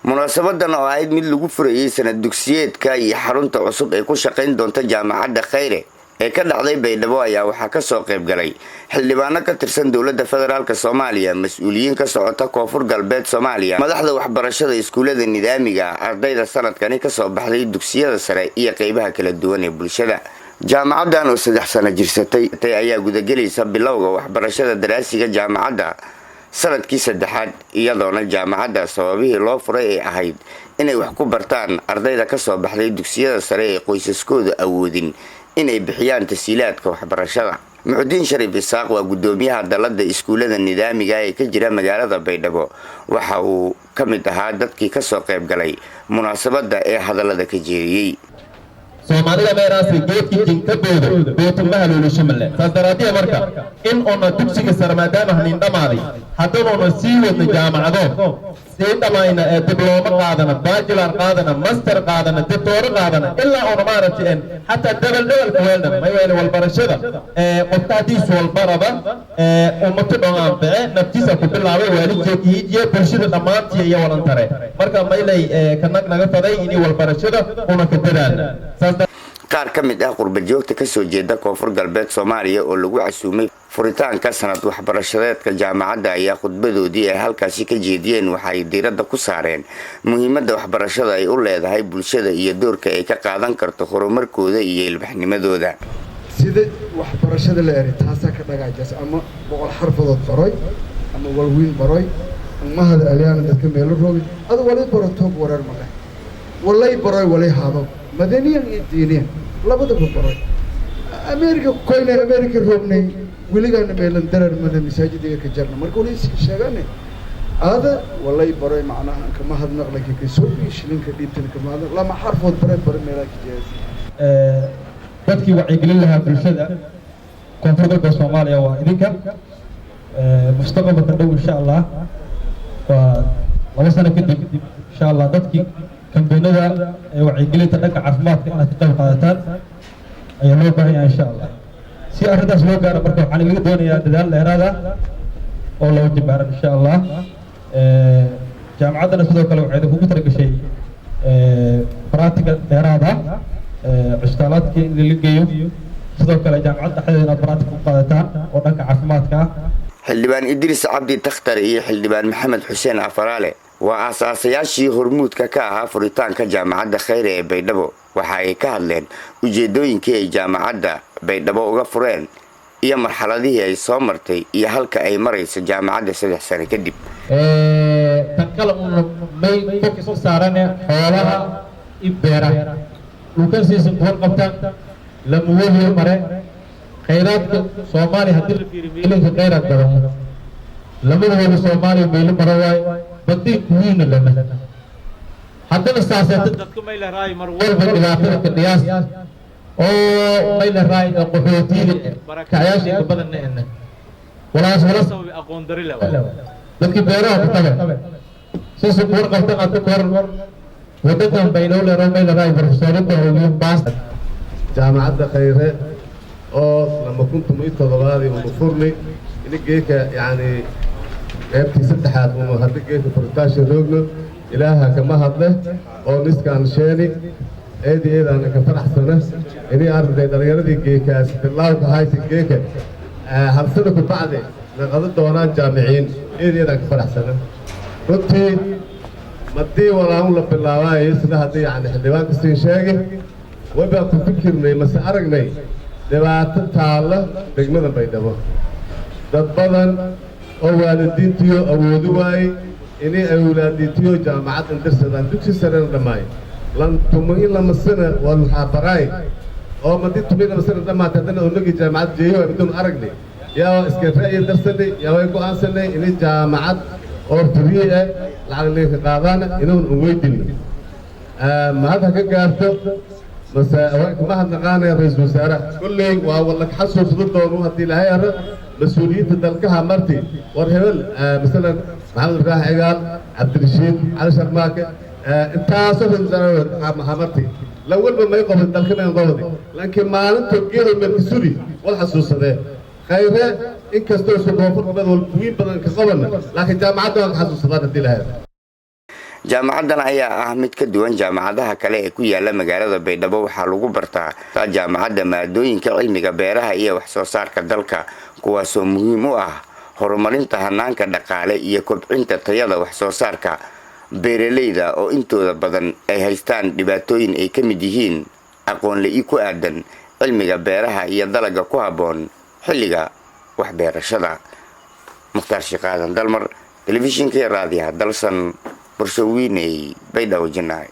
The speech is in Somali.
munaasabadan oo ahayd mid lagu furayay sanad dugsiyeedka iyo xarunta cusub ee ku shaqayn doonta jaamacadda Khayre ee ka dhacday Baydhabo ayaa waxaa ka soo qayb galay xildhibaano ka tirsan dawladda federaalka Soomaaliya, mas'uuliyiin ka socota Koonfur Galbeed Soomaaliya, madaxda waxbarashada iskuulada nidaamiga, ardayda sanadkani ka soo baxday dugsiyada sare iyo qaybaha kala duwan ee bulshada. jaamacadan oo 3 sano jirsatay ayaa gudagelaysa bilowga waxbarashada daraasiga jaamacadda sanadkii saddexaad, iyadoona jaamacadda sababihii loo furay ay ahayd inay wax ku bartaan ardayda ka soo baxday dugsiyada sare ee qoysaskooda awoodin inay bixiyaan tasiilaadka waxbarashada. Muxudiin Shariif Isaaq waa gudoomiyaha dalada iskuulada nidaamiga ee ka jira magaalada Baydhabo, waxa uu ka mid ahaa dadkii ka soo qayb galay munaasabada ee hadalada ka jeediyay. Soomaalida meeraasi geedkii jinkabooda beetumaha loo shimale sadaradiya marka in ona dugsiga sare maadaama hanin dhamaaday haddana sii wadna jaamacado sii dhamayna diblooma qaadana bachelor qaadana master qaadana doctor qaadana ilaa ona maaragtay hatta double kuweelna may weyn walbarashada qoftaadiis walbaraba ummato dhan baa naftiisa ku bilaabay waalidkii iyo bulshada dhamaantii iyo walantare marka maylay kanag naga faday inay walbarashada una ka dadaalna. qaar ka mid ah qurba joogta ka soo jeeda Koonfur Galbeed Soomaaliya oo lagu casuumay furitaanka sanad waxbarashadeedka jaamacadda ayaa khudbadoodii ay halkaasi ka jeediyeen waxay diiradda ku saareen muhiimadda waxbarashada ay u leedahay bulshada iyo doorka ay ka qaadan karto horumarkooda iyo ilbaxnimadooda. sida waxbarashada la eray taasa ka dhagaajis ama boqol xarfadood baray ama walwiin baray ama hada aliyaan dadka meel roog adu wali barato warar ma leh walay baray walay haado مدنيا دينيا لا بد من برا أمريكا كوينة أمريكا روبني ولقينا ميلان درر من المساجد كجرنا مركوني شغالين هذا والله برا معناها كما هذا نقلك كسوبي شلين كديتن كما هذا لا ما حرف برا ميلاك جاهز dadkii wacyi gelin lahaa bulshada Koonfur Galbeed Soomaaliya waa idinka mustaqbalka dhow insha Allah waa 2 sano kadib insha Allah dadkii kambeynada ee wacyigelinta dhanka caafimaadka inaad ka qayb qaadataan ayaa loo baahan yahay insha Allah. si arrintaas loo gaaro marka waxaan laga doonayaa dadaal dheeraad ah oo loo jibaaran insha Allah. jaamacaddana sidoo kale waxay ugu talagashay practical dheeraad ah cusbitaalaadka in la geeyo sidoo kale jaamacadda dhexdeeda inaad practical ku qaadataan oo dhanka caafimaadka ah. xildhibaan Idris Cabdi Takhtar iyo xildhibaan Maxamed Xuseen Afaraale waa aasaasyaashii hormuudka ka ahaa furitaanka jaamacadda Khayre ee Baydhabo. waxa ay ka hadleen ujeedooyinkii ay jaamacadda Baydhabo uga fureen iyo marxaladihii ay soo martay iyo halka ay marayso jaamacadda 3 sano kadib. tan kale may focus saarane xoolaha beeraha lukaasiisa ku qabtaan la muwayo mare khayraadka Soomaaliya hadii la fiiriyo meelaha khayraad badan labadooda Soomaaliya meel maray بدي كوين لنا حتى الساسات dadku may la raay mar walba dhibaatada ka qiyaas oo may la raay qaxootiga barakayaasha ka badanna walaas wala sabab aqoon dari la dadkii beeraha ku tagay si suuq qabtan aad ku hor wadadan Baydhabo la raay may la raay professorada oo baas jaamacadda Khayre oo lama kuntu may toddobaadii oo furnay inageeka yaani قيبتي سدحات وهذا جيت برتاش روجنا إلها كما هذا أو ناس كان شاني أدي أنا كفرح سنة إني أعرف ده الرجال دي جيكاس الله وهاي تجيك هالسنة كبعدة نقدر دوران جامعين أدي أنا كفرح سنة رتي مدي ولا هم لب الله يسنا هذي يعني حلوان استنشاقي وبقى تفكرني مسأرقني دبعت تعالى بجمد بيدبا تبادل أولادينتيو أولادواي إني أولادينتيو جامعات درسدان دكتور سرنا دماي لان تمين لما السنة والحبراي أو ما دي تمين لما السنة دماء تدنا ونجي جامعات جيو بدون أرجلي يا إسكافية درسني يا ويكو أنسني إني جامعات أورتوبية لعلي في قاضانا إنهم ويدين ما هذا كجارته بس ما هذا قانا رئيس وزراء كل والله حسوا صدقوا هذه الهيئة مسؤولية الدلكها مرتي ورهبل مثلا محمد إبراهيم عقال عبد الرشيد علي شرماكة انت صوت الزراوي مرتي الأول ما يقوم الدلكة ما ينضوضي لكن ما أنتم غير من السوري والحسوس هذا خيره إن كستوس وقوفر بدل والبوين بدل كقبلنا لكن جامعاتنا الحسوس هذا دي لهذا jaamacadan ayaa ah mid ka duwan jaamacadaha kale ee ku yaala magaalada Baydhabo. waxaa lagu bartaa jaamacadda maadooyinka cilmiga beeraha iyo wax soo saarka dalka, kuwaasoo muhiim u ah horumarinta hanaanka dhaqaale iyo kobcinta tayada wax soo saarka beeraleyda oo intooda badan ay haystaan dhibaatooyin ay ka mid yihiin aqoon la'aan ku aadan cilmiga beeraha iyo dalagga ku habboon xilliga wax beerashada. Mukhtaar Shaqaadan Dalmar, telefishinka raadiyaha Dalsan, Burshawiiney, Baydhabo Janaay.